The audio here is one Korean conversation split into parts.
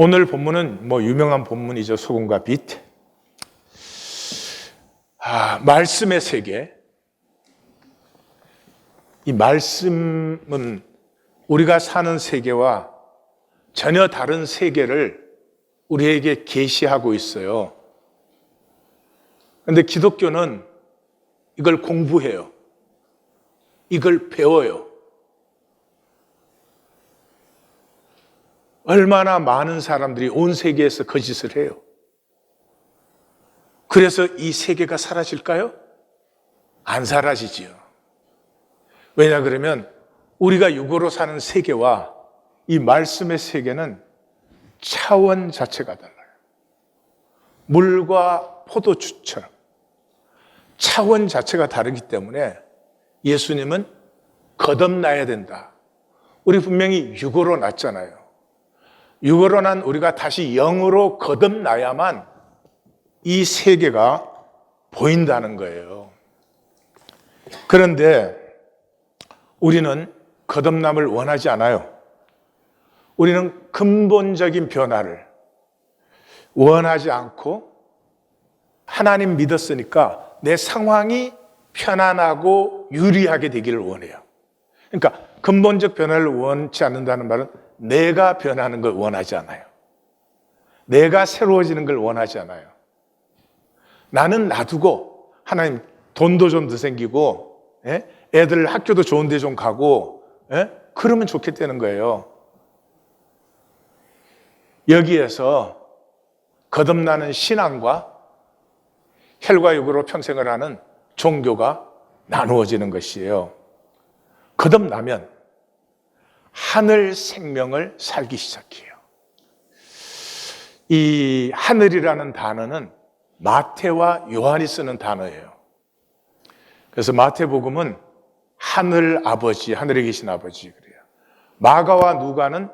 오늘 본문은 유명한 본문이죠. 소금과 빛. 말씀의 세계. 이 말씀은 우리가 사는 세계와 전혀 다른 세계를 우리에게 계시하고 있어요. 그런데 기독교는 이걸 공부해요. 이걸 배워요. 얼마나 많은 사람들이 온 세계에서 거짓을 해요. 그래서 이 세계가 사라질까요? 안 사라지지요. 왜냐 그러면 우리가 육으로 사는 세계와 이 말씀의 세계는 차원 자체가 달라요. 물과 포도주처럼 차원 자체가 다르기 때문에 예수님은 거듭나야 된다. 우리 분명히 육으로 났잖아요. 육으로 난 우리가 다시 영으로 거듭나야만 이 세계가 보인다는 거예요. 그런데 우리는 거듭남을 원하지 않아요. 우리는 근본적인 변화를 원하지 않고 하나님 믿었으니까 내 상황이 편안하고 유리하게 되기를 원해요. 그러니까 근본적 변화를 원치 않는다는 말은 내가 변하는 걸 원하지 않아요. 내가 새로워지는 걸 원하지 않아요. 나는 놔두고 하나님 돈도 좀 더 생기고 애들 학교도 좋은 데 좀 가고 그러면 좋겠다는 거예요. 여기에서 거듭나는 신앙과 혈과 육으로 평생을 하는 종교가 나누어지는 것이에요. 거듭나면 하늘 생명을 살기 시작해요. 이 하늘이라는 단어는 마태와 요한이 쓰는 단어예요. 그래서 마태복음은 하늘 아버지, 하늘에 계신 아버지 그래요. 마가와 누가는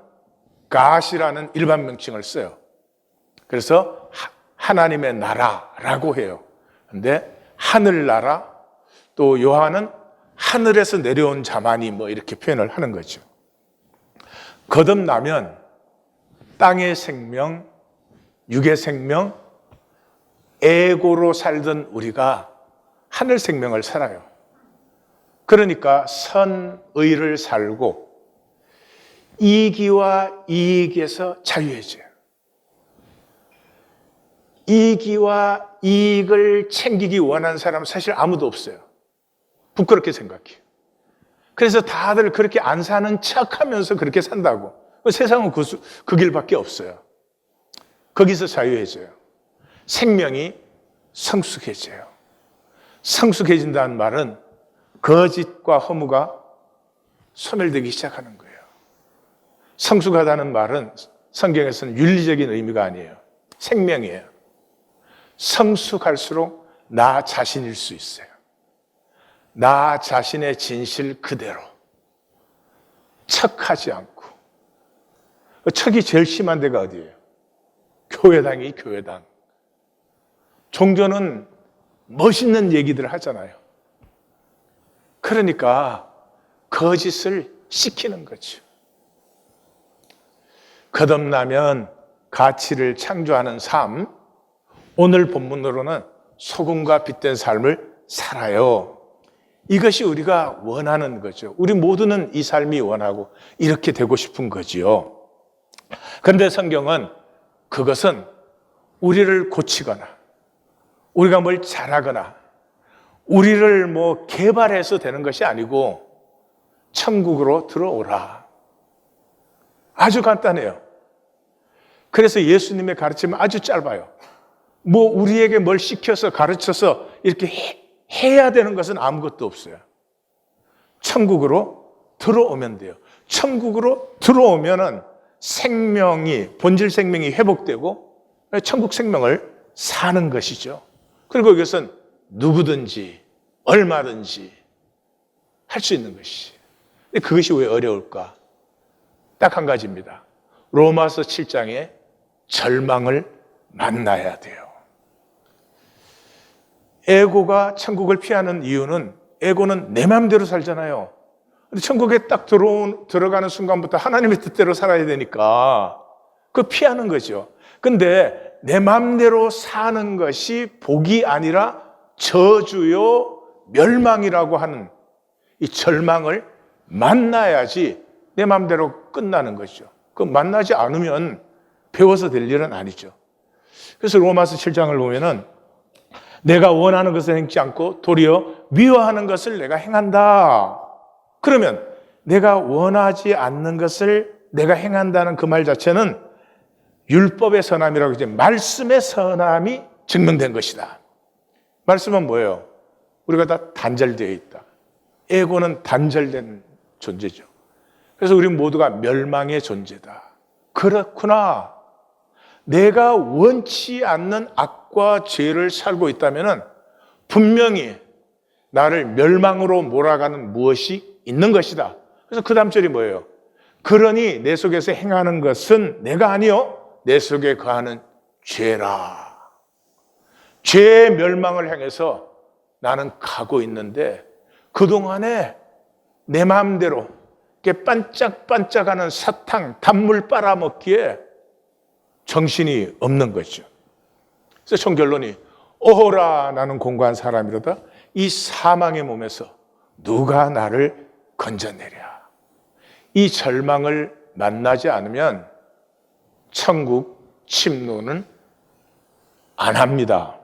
갓이라는 일반 명칭을 써요. 그래서 하나님의 나라라고 해요. 그런데 하늘나라, 또 요한은 하늘에서 내려온 자만이 이렇게 표현을 하는 거죠. 거듭나면 땅의 생명, 육의 생명, 에고로 살던 우리가 하늘 생명을 살아요. 그러니까 선의를 살고 이기와 이익에서 자유해져요. 이기와 이익을 챙기기 원하는 사람은 사실 아무도 없어요. 부끄럽게 생각해요. 그래서 다들 그렇게 안 사는 척하면서 그렇게 산다고. 세상은 그 길밖에 없어요. 거기서 자유해져요. 생명이 성숙해져요. 성숙해진다는 말은 거짓과 허무가 소멸되기 시작하는 거예요. 성숙하다는 말은 성경에서는 윤리적인 의미가 아니에요. 생명이에요. 성숙할수록 나 자신일 수 있어요. 나 자신의 진실 그대로 척하지 않고. 척이 제일 심한 데가 어디예요? 교회당이 교회당. 종교는 멋있는 얘기들을 하잖아요. 그러니까 거짓을 시키는 거죠. 거듭나면 가치를 창조하는 삶, 오늘 본문으로는 소금과 빛된 삶을 살아요. 이것이 우리가 원하는 거죠. 우리 모두는 이 삶이 원하고 이렇게 되고 싶은 거지요. 그런데 성경은 그것은 우리를 고치거나 우리가 뭘 잘하거나 우리를 개발해서 되는 것이 아니고 천국으로 들어오라. 아주 간단해요. 그래서 예수님의 가르침은 아주 짧아요. 우리에게 뭘 시켜서 가르쳐서 이렇게 해야 되는 것은 아무것도 없어요. 천국으로 들어오면 돼요. 천국으로 들어오면은 본질 생명이 회복되고 천국 생명을 사는 것이죠. 그리고 이것은 누구든지 얼마든지 할 수 있는 것이. 근데 그것이 왜 어려울까? 딱 한 가지입니다. 로마서 7장에 절망을 만나야 돼요. 에고가 천국을 피하는 이유는 에고는 내 마음대로 살잖아요. 근데 천국에 딱 들어가는 순간부터 하나님의 뜻대로 살아야 되니까 그 피하는 거죠. 근데 내 마음대로 사는 것이 복이 아니라 저주요 멸망이라고 하는 이 절망을 만나야지 내 마음대로 끝나는 거죠. 그 만나지 않으면 배워서 될 일은 아니죠. 그래서 로마서 7장을 보면은 내가 원하는 것을 행치 않고 도리어 미워하는 것을 내가 행한다. 그러면 내가 원하지 않는 것을 내가 행한다는 그 말 자체는 율법의 선함이라고 이제 말씀의 선함이 증명된 것이다. 말씀은 뭐예요? 우리가 다 단절되어 있다. 에고는 단절된 존재죠. 그래서 우리 모두가 멸망의 존재다. 그렇구나. 내가 원치 않는 악과 죄를 살고 있다면 분명히 나를 멸망으로 몰아가는 무엇이 있는 것이다. 그래서 그 다음 절이 뭐예요? 그러니 내 속에서 행하는 것은 내가 아니요 내 속에 거하는 죄라. 죄의 멸망을 향해서 나는 가고 있는데 그동안에 내 마음대로 이렇게 반짝반짝하는 사탕, 단물 빨아먹기에 정신이 없는 거죠. 그래서 총결론이 오호라 나는 공고한 사람이로다. 이 사망의 몸에서 누가 나를 건져내랴. 이 절망을 만나지 않으면 천국 침노는 안 합니다.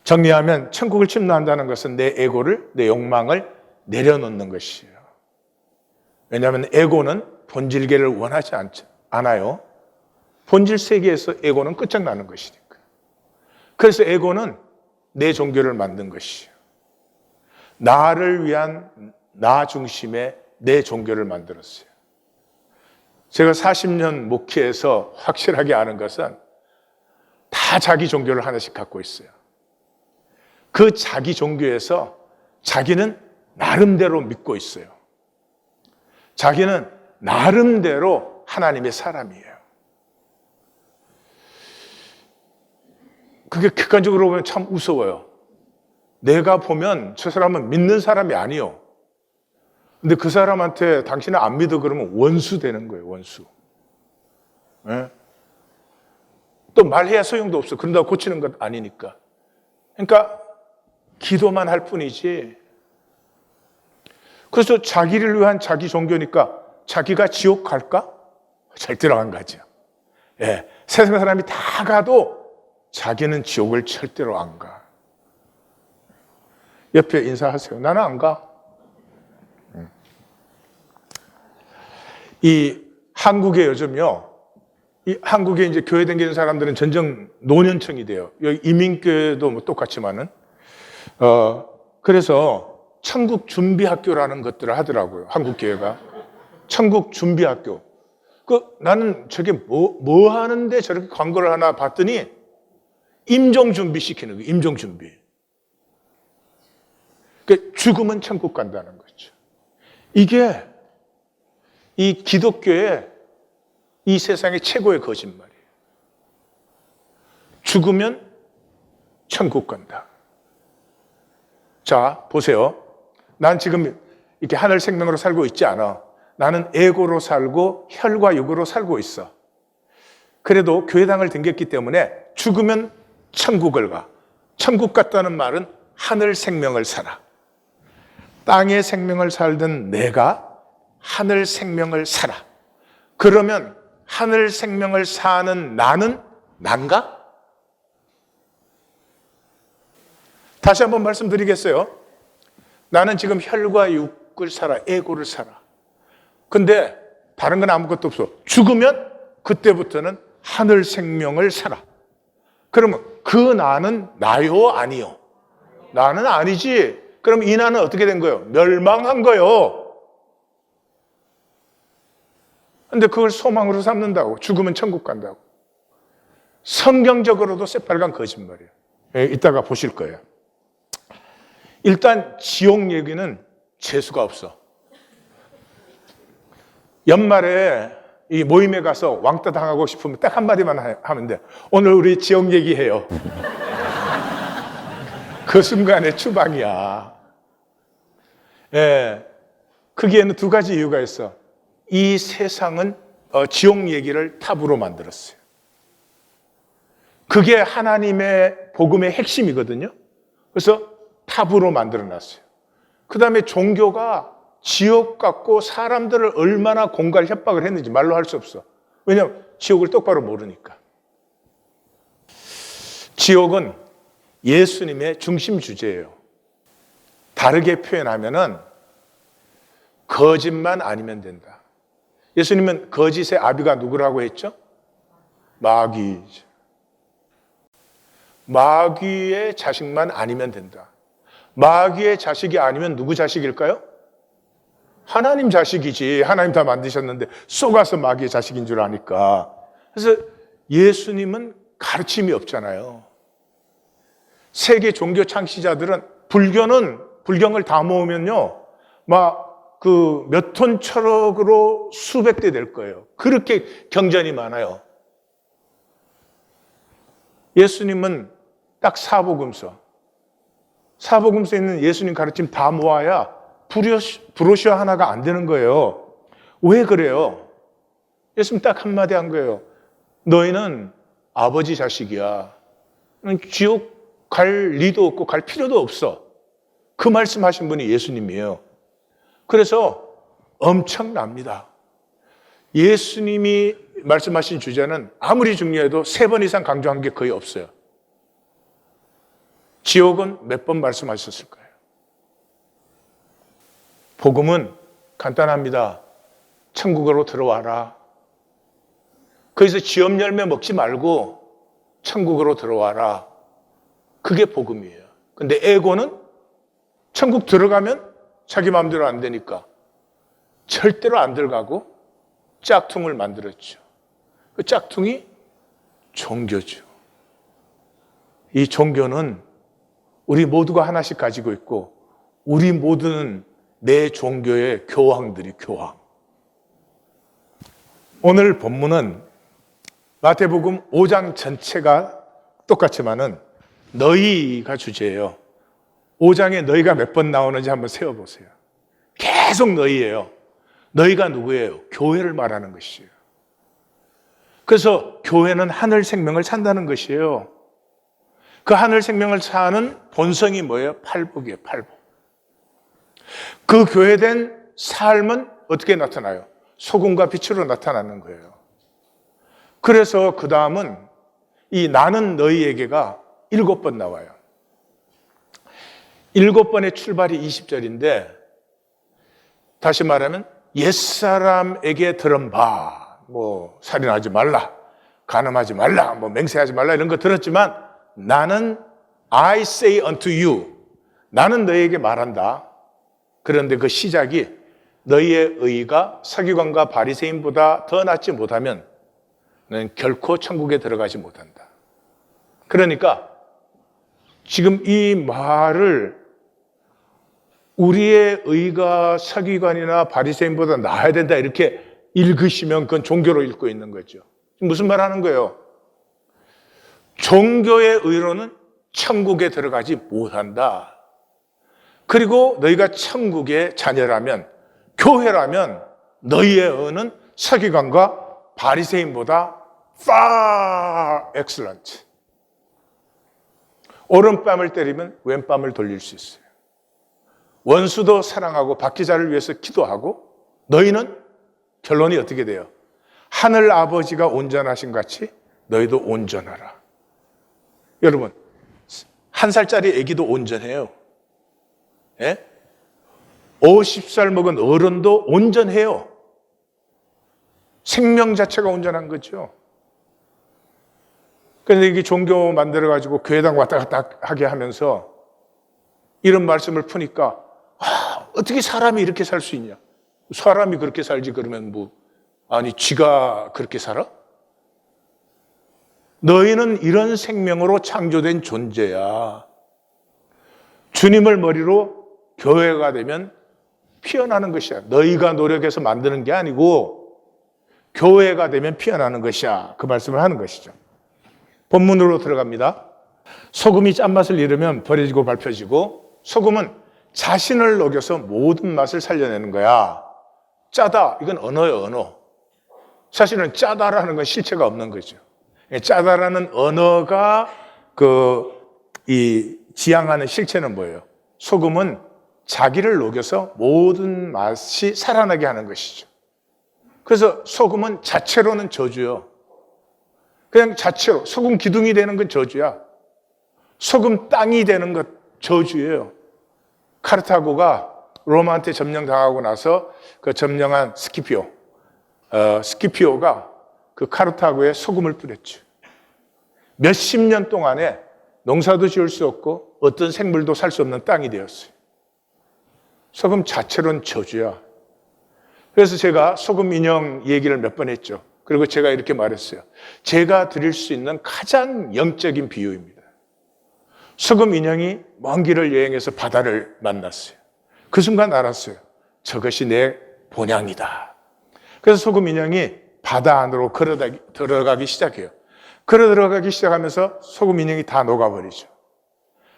정리하면 천국을 침노한다는 것은 내 에고를, 내 욕망을 내려놓는 것이에요. 왜냐하면 에고는 본질계를 원하지 않아요. 본질 세계에서 에고는 끝장나는 것이니까. 그래서 에고는 내 종교를 만든 것이에요. 나를 위한 나 중심의 내 종교를 만들었어요. 제가 40년 목회에서 확실하게 아는 것은 다 자기 종교를 하나씩 갖고 있어요. 그 자기 종교에서 자기는 나름대로 믿고 있어요. 자기는 나름대로 하나님의 사람이에요. 그게 객관적으로 보면 참 무서워요. 내가 보면 저 사람은 믿는 사람이 아니요. 근데 그 사람한테 당신은 안 믿어 그러면 원수 되는 거예요, 원수. 네? 또 말해야 소용도 없어. 그런다고 고치는 것 아니니까. 그러니까 기도만 할 뿐이지. 그래서 자기를 위한 자기 종교니까 자기가 지옥 갈까? 절대로 안 가죠. 예, 세상 사람이 다 가도 자기는 지옥을 절대로 안 가. 옆에 인사하세요. 나는 안 가. 이 한국에 요즘요, 이 한국에 이제 교회 다니는 사람들은 전정 노년층이 돼요. 여기 이민교회도 뭐 똑같지만은, 그래서 천국 준비학교라는 것들을 하더라고요. 한국교회가. 천국 준비학교. 나는 저게 뭐 하는데 저렇게 광고를 하나 봤더니 임종 준비 시키는 거예요. 임종 준비. 그러니까 죽으면 천국 간다는 거죠. 이게 이 기독교의 이 세상의 최고의 거짓말이에요. 죽으면 천국 간다. 자, 보세요. 난 지금 이렇게 하늘 생명으로 살고 있지 않아. 나는 에고로 살고 혈과 육으로 살고 있어. 그래도 교회당을 댕겼기 때문에 죽으면 천국을 가. 천국 갔다는 말은 하늘 생명을 살아. 땅의 생명을 살던 내가 하늘 생명을 살아. 그러면 하늘 생명을 사는 나는 난가? 다시 한번 말씀드리겠어요. 나는 지금 혈과 육을 살아, 에고를 살아. 근데 다른 건 아무것도 없어. 죽으면 그때부터는 하늘 생명을 살아. 그러면 그 나는 나요, 아니요? 나는 아니지. 그럼 이 나는 어떻게 된 거예요? 멸망한 거예요. 근데 그걸 소망으로 삼는다고. 죽으면 천국 간다고. 성경적으로도 새빨간 거짓말이에요. 이따가 보실 거예요. 일단 지옥 얘기는 재수가 없어. 연말에 이 모임에 가서 왕따 당하고 싶으면 딱 한마디만 하면 돼. 오늘 우리 지옥 얘기해요. 그 순간에 추방이야. 예. 거기에는 두 가지 이유가 있어. 이 세상은 지옥 얘기를 탑으로 만들었어요. 그게 하나님의 복음의 핵심이거든요. 그래서 탑으로 만들어놨어요. 그 다음에 종교가 지옥 같고 사람들을 얼마나 공갈 협박을 했는지 말로 할 수 없어. 왜냐하면 지옥을 똑바로 모르니까. 지옥은 예수님의 중심 주제예요. 다르게 표현하면은 거짓만 아니면 된다. 예수님은 거짓의 아비가 누구라고 했죠? 마귀죠. 마귀의 자식만 아니면 된다. 마귀의 자식이 아니면 누구 자식일까요? 하나님 자식이지. 하나님 다 만드셨는데 속아서 마귀의 자식인 줄 아니까. 그래서 예수님은 가르침이 없잖아요. 세계 종교 창시자들은 불경을 다 모으면요, 몇 톤 철학으로 수백 대 될 거예요. 그렇게 경전이 많아요. 예수님은 딱 사복음서에 있는 예수님 가르침 다 모아야 브로셔 하나가 안 되는 거예요. 왜 그래요? 예수님 딱 한마디 한 거예요. 너희는 아버지 자식이야. 지옥 갈 리도 없고 갈 필요도 없어. 그 말씀하신 분이 예수님이에요. 그래서 엄청납니다. 예수님이 말씀하신 주제는 아무리 중요해도 3번 이상 강조한 게 거의 없어요. 지옥은 몇 번 말씀하셨을 거예요. 복음은 간단합니다. 천국으로 들어와라. 거기서 지업 열매 먹지 말고 천국으로 들어와라. 그게 복음이에요. 근데 에고는 천국 들어가면 자기 마음대로 안 되니까 절대로 안 들어가고 짝퉁을 만들었죠. 그 짝퉁이 종교죠. 이 종교는 우리 모두가 하나씩 가지고 있고 우리 모두는 내 종교의 교황들이 교황. 오늘 본문은 마태복음 5장 전체가 똑같지만은 너희가 주제예요. 5장에 너희가 몇 번 나오는지 한번 세어보세요. 계속 너희예요. 너희가 누구예요? 교회를 말하는 것이에요. 그래서 교회는 하늘 생명을 산다는 것이에요. 그 하늘 생명을 사는 본성이 뭐예요? 팔복이에요, 팔복. 그 교회된 삶은 어떻게 나타나요? 소금과 빛으로 나타나는 거예요. 그래서 그 다음은 이 나는 너희에게가 7번 나와요. 7번의 출발이 20절인데 다시 말하면 옛사람에게 들은 바, 살인하지 말라, 간음하지 말라, 맹세하지 말라 이런 거 들었지만 나는 I say unto you, 나는 너희에게 말한다. 그런데 그 시작이 너희의 의가 서기관과 바리새인보다 더 낫지 못하면 너는 결코 천국에 들어가지 못한다. 그러니까 지금 이 말을 우리의 의가 서기관이나 바리새인보다 나아야 된다 이렇게 읽으시면 그건 종교로 읽고 있는 거죠. 무슨 말 하는 거예요? 종교의 의로는 천국에 들어가지 못한다. 그리고 너희가 천국의 자녀라면, 교회라면 너희의 의는 서기관과 바리새인보다 far excellent. 오른뺨을 때리면 왼뺨을 돌릴 수 있어요. 원수도 사랑하고 박기자를 위해서 기도하고 너희는 결론이 어떻게 돼요? 하늘 아버지가 온전하신 같이 너희도 온전하라. 여러분, 1살짜리 아기도 온전해요. 예? 50살 먹은 어른도 온전해요. 생명 자체가 온전한 거죠. 그런데 이게 종교 만들어가지고 교회당 왔다 갔다 하게 하면서 이런 말씀을 푸니까 어떻게 사람이 이렇게 살 수 있냐? 사람이 그렇게 살지 그러면 아니 쥐가 그렇게 살아? 너희는 이런 생명으로 창조된 존재야. 주님을 머리로 교회가 되면 피어나는 것이야. 너희가 노력해서 만드는 게 아니고 교회가 되면 피어나는 것이야. 그 말씀을 하는 것이죠. 본문으로 들어갑니다. 소금이 짠맛을 잃으면 버려지고 밟혀지고 소금은 자신을 녹여서 모든 맛을 살려내는 거야. 짜다, 이건 언어예요, 언어. 사실은 짜다라는 건 실체가 없는 거죠. 짜다라는 언어가 지향하는 실체는 뭐예요? 소금은 자기를 녹여서 모든 맛이 살아나게 하는 것이죠. 그래서 소금은 자체로는 저주요. 그냥 자체로 소금 기둥이 되는 건 저주야. 소금 땅이 되는 것 저주예요. 카르타고가 로마한테 점령당하고 나서 그 점령한 스키피오가 그 카르타고에 소금을 뿌렸죠. 몇십 년 동안에 농사도 지을 수 없고 어떤 생물도 살 수 없는 땅이 되었어요. 소금 자체로는 저주야. 그래서 제가 소금 인형 얘기를 몇 번 했죠. 그리고 제가 이렇게 말했어요. 제가 드릴 수 있는 가장 영적인 비유입니다. 소금 인형이 먼 길을 여행해서 바다를 만났어요. 그 순간 알았어요. 저것이 내 본향이다. 그래서 소금 인형이 바다 안으로 들어가기 시작해요. 들어가기 시작하면서 소금 인형이 다 녹아버리죠.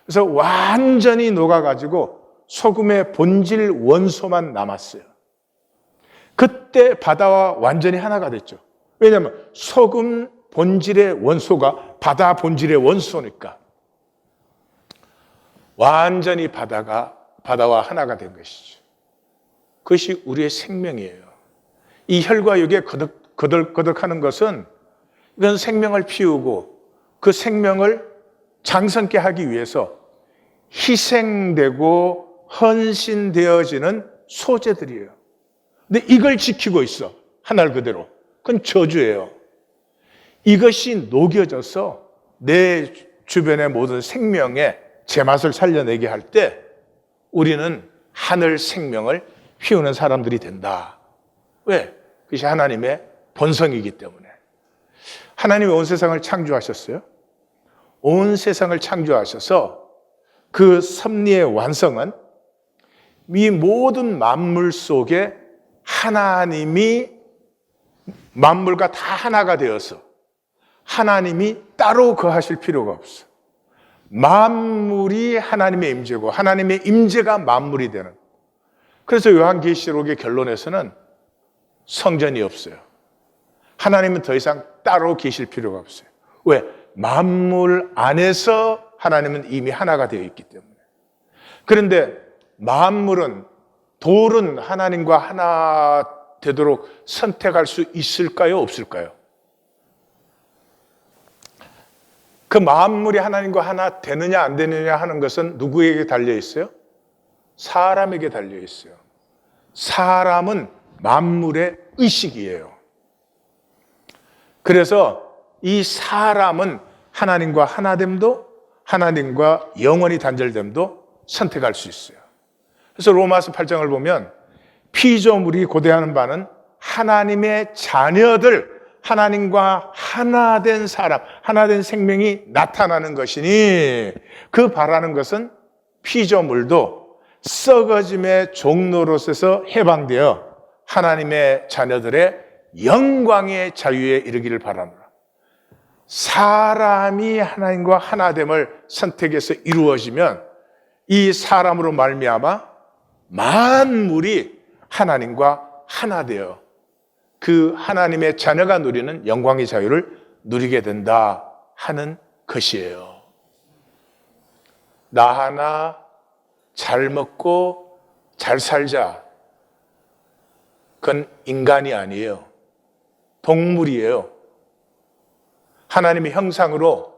그래서 완전히 녹아가지고 소금의 본질 원소만 남았어요. 그때 바다와 완전히 하나가 됐죠. 왜냐하면 소금 본질의 원소가 바다 본질의 원소니까. 완전히 바다와 하나가 된 것이죠. 그것이 우리의 생명이에요. 이 혈과 육에 거덕거덕하는 것은 이건 생명을 피우고 그 생명을 장성케 하기 위해서 희생되고 헌신되어지는 소재들이에요. 근데 이걸 지키고 있어. 하늘 그대로. 그건 저주예요. 이것이 녹여져서 내 주변의 모든 생명의 제맛을 살려내게 할 때 우리는 하늘 생명을 피우는 사람들이 된다. 왜? 그것이 하나님의 본성이기 때문에. 하나님이 온 세상을 창조하셨어요. 온 세상을 창조하셔서 그 섭리의 완성은 이 모든 만물 속에 하나님이 만물과 다 하나가 되어서 하나님이 따로 거하실 필요가 없어. 만물이 하나님의 임재고 하나님의 임재가 만물이 되는. 그래서 요한계시록의 결론에서는 성전이 없어요. 하나님은 더 이상 따로 계실 필요가 없어요. 왜? 만물 안에서 하나님은 이미 하나가 되어 있기 때문에. 그런데 만물은, 돌은 하나님과 하나 되도록 선택할 수 있을까요? 없을까요? 그 만물이 하나님과 하나 되느냐 안 되느냐 하는 것은 누구에게 달려 있어요? 사람에게 달려 있어요. 사람은 만물의 의식이에요. 그래서 이 사람은 하나님과 하나됨도 하나님과 영원히 단절됨도 선택할 수 있어요. 그래서 로마서 8장을 보면 피조물이 고대하는 바는 하나님의 자녀들, 하나님과 하나된 사람, 하나된 생명이 나타나는 것이니 그 바라는 것은 피조물도 썩어짐의 종로로서 해방되어 하나님의 자녀들의 영광의 자유에 이르기를 바라노라. 사람이 하나님과 하나됨을 선택해서 이루어지면 이 사람으로 말미암아 만물이 하나님과 하나 되어 그 하나님의 자녀가 누리는 영광의 자유를 누리게 된다 하는 것이에요. 나 하나 잘 먹고 잘 살자. 그건 인간이 아니에요. 동물이에요. 하나님의 형상으로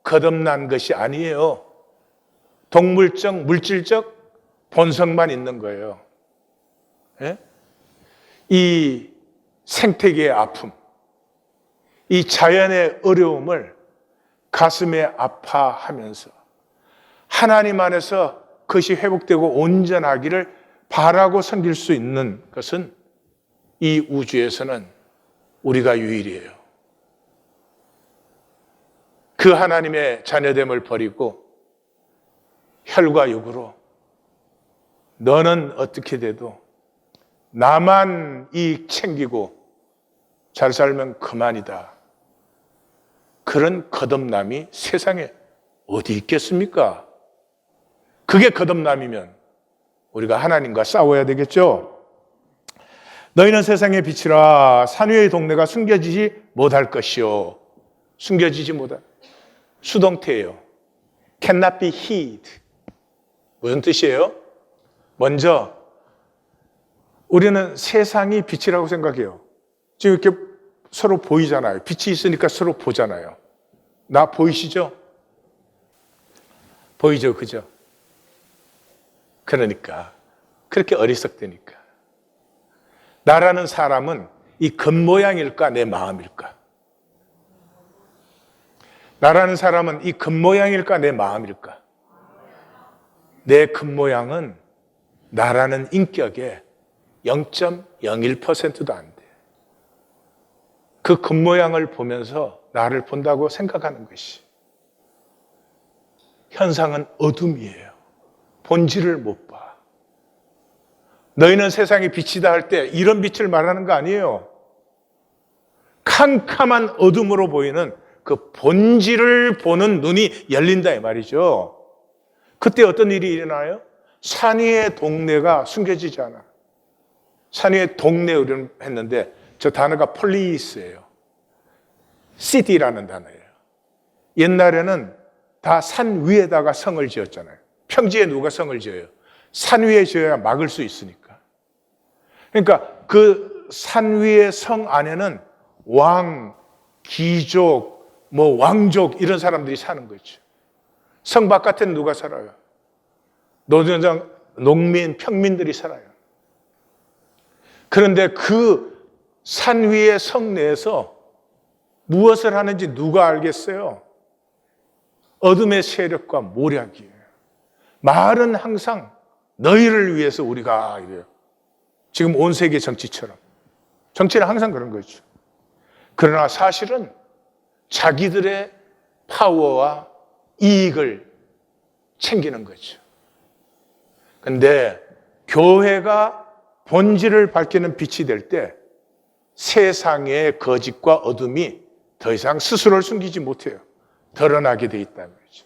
거듭난 것이 아니에요. 동물적, 물질적 본성만 있는 거예요. 예? 이 생태계의 아픔, 이 자연의 어려움을 가슴에 아파하면서 하나님 안에서 그것이 회복되고 온전하기를 바라고 섬길 수 있는 것은 이 우주에서는 우리가 유일이에요. 그 하나님의 자녀됨을 버리고 혈과 육으로 너는 어떻게 돼도 나만 이익 챙기고 잘 살면 그만이다. 그런 거듭남이 세상에 어디 있겠습니까? 그게 거듭남이면 우리가 하나님과 싸워야 되겠죠? 너희는 세상의 빛이라. 산 위의 동네가 숨겨지지 못할 것이요. 숨겨지지 못할. 수동태예요. cannot be hid. 무슨 뜻이에요? 먼저 우리는 세상이 빛이라고 생각해요. 지금 이렇게 서로 보이잖아요. 빛이 있으니까 서로 보잖아요. 나 보이시죠? 보이죠, 그죠? 그러니까 그렇게 어리석다니까. 나라는 사람은 이 겉모양일까 내 마음일까? 나라는 사람은 이 겉모양일까 내 마음일까? 내 겉모양은 나라는 인격의 0.01%도 안 돼. 그 겉모양을 보면서 나를 본다고 생각하는 것이. 현상은 어둠이에요. 본질을 못 봐. 너희는 세상의 빛이다 할 때 이런 빛을 말하는 거 아니에요. 캄캄한 어둠으로 보이는 그 본질을 보는 눈이 열린다 이 말이죠. 그때 어떤 일이 일어나요? 산 위의 동네가 숨겨지지 않아. 산 위의 동네 우리는 했는데 저 단어가 폴리스예요. 시티라는 단어예요. 옛날에는 다 산 위에다가 성을 지었잖아요. 평지에 누가 성을 지어요? 산 위에 지어야 막을 수 있으니까. 그러니까 그 산 위의 성 안에는 왕, 귀족, 왕족 이런 사람들이 사는 거죠. 성 바깥에는 누가 살아요? 노동장, 농민, 평민들이 살아요. 그런데 그 산 위의 성 내에서 무엇을 하는지 누가 알겠어요? 어둠의 세력과 모략이에요. 말은 항상 너희를 위해서 우리가 이래요. 지금 온 세계 정치처럼. 정치는 항상 그런 거죠. 그러나 사실은 자기들의 파워와 이익을 챙기는 거죠. 그런데 교회가 본질을 밝히는 빛이 될 때 세상의 거짓과 어둠이 더 이상 스스로를 숨기지 못해요. 드러나게 돼 있다는 거죠.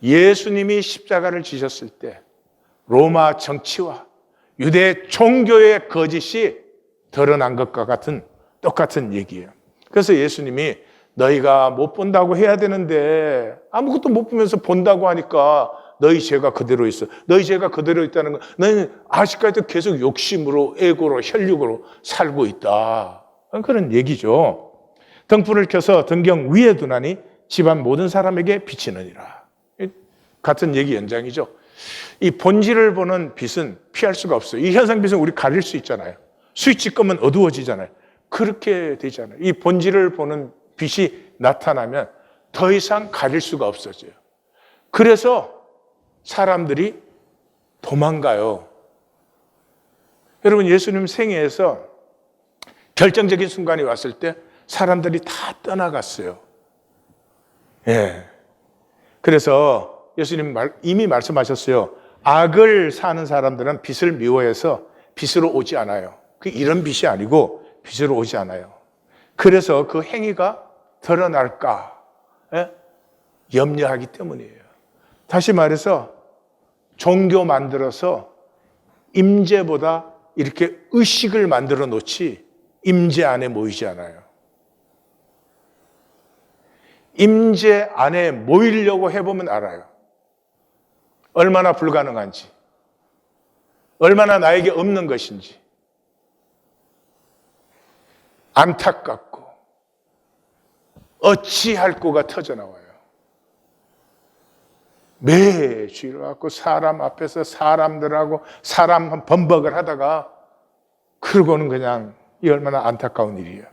예수님이 십자가를 지셨을 때 로마 정치와 유대 종교의 거짓이 드러난 것과 같은 똑같은 얘기예요. 그래서 예수님이 너희가 못 본다고 해야 되는데 아무것도 못 보면서 본다고 하니까 너희 죄가 그대로 있어. 너희 죄가 그대로 있다는 건 너희는 아직까지도 계속 욕심으로 에고로 혈육으로 살고 있다. 그런 얘기죠. 등불을 켜서 등경 위에 두나니 집안 모든 사람에게 비치느니라. 같은 얘기 연장이죠. 이 본질을 보는 빛은 피할 수가 없어요. 이 현상빛은 우리 가릴 수 있잖아요. 스위치 끄면 어두워지잖아요. 그렇게 되잖아요. 이 본질을 보는 빛이 나타나면 더 이상 가릴 수가 없어져요. 그래서 사람들이 도망가요. 여러분, 예수님 생애에서 결정적인 순간이 왔을 때 사람들이 다 떠나갔어요. 예. 그래서 예수님 이미 말씀하셨어요. 악을 사는 사람들은 빛을 미워해서 빛으로 오지 않아요. 그 이런 빛이 아니고 빛으로 오지 않아요. 그래서 그 행위가 드러날까 염려하기 때문이에요. 다시 말해서 종교 만들어서 임재보다 이렇게 의식을 만들어 놓지 임재 안에 모이지 않아요. 임재 안에 모이려고 해보면 알아요. 얼마나 불가능한지, 얼마나 나에게 없는 것인지. 안타깝고 어찌할 거가 터져나와요. 매주일 갖고 사람 앞에서 사람들하고 사람 범벅을 하다가 그러고는 그냥 이 얼마나 안타까운 일이에요.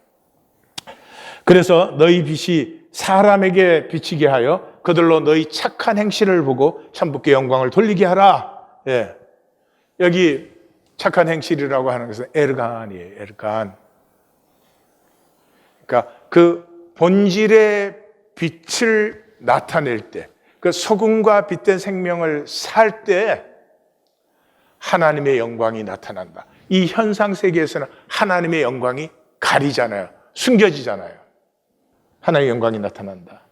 그래서 너희 빛이 사람에게 비치게 하여 그들로 너희 착한 행실을 보고 천부께 영광을 돌리게 하라. 예. 여기 착한 행실이라고 하는 것은 에르간이에요. 에르간. 그러니까 그 본질의 빛을 나타낼 때, 그 소금과 빛된 생명을 살 때 하나님의 영광이 나타난다. 이 현상 세계에서는 하나님의 영광이 가리잖아요. 숨겨지잖아요. 하나님의 영광이 나타난다.